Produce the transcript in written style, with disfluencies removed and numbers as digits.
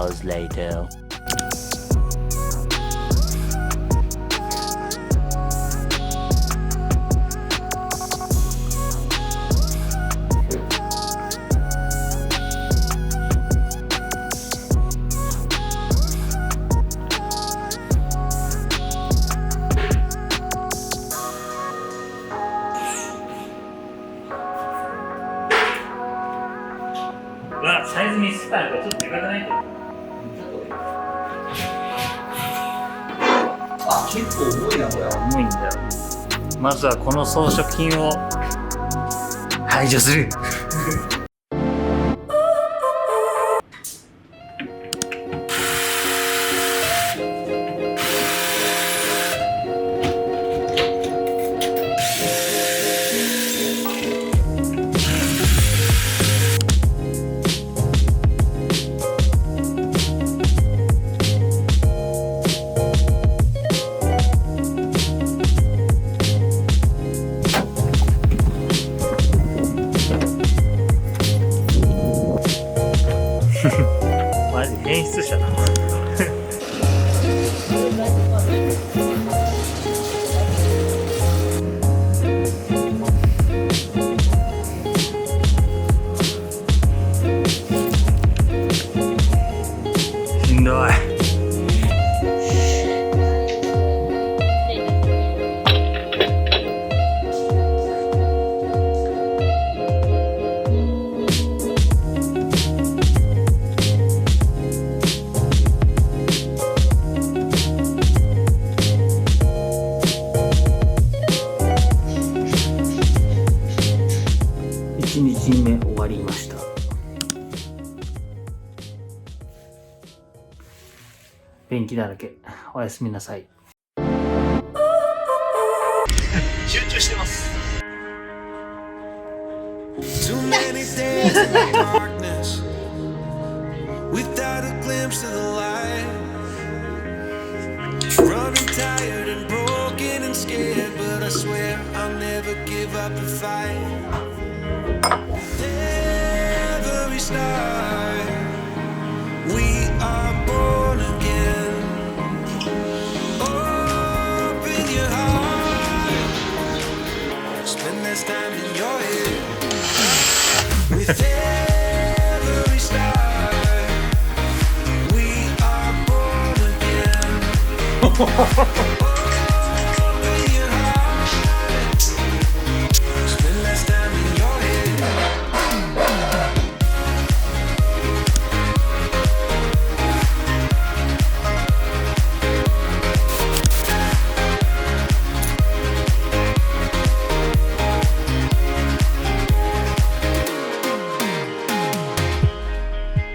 hours later. サイズミスったらちょっとでかくないと。あ、結構重いなこれ。重いんだよ。まずはこの装飾品を排除する。マジ演出者だな。しんどい。1日目終わりました。便器だらけ。おやすみなさい。集中してます。Too many days in the darkness without a glimpse of the light. Running tired and broken and scared, but I swear I'll never give up the fight. Every start, we are born again. Open your heart, spend this time in your head. With every start, we are born again.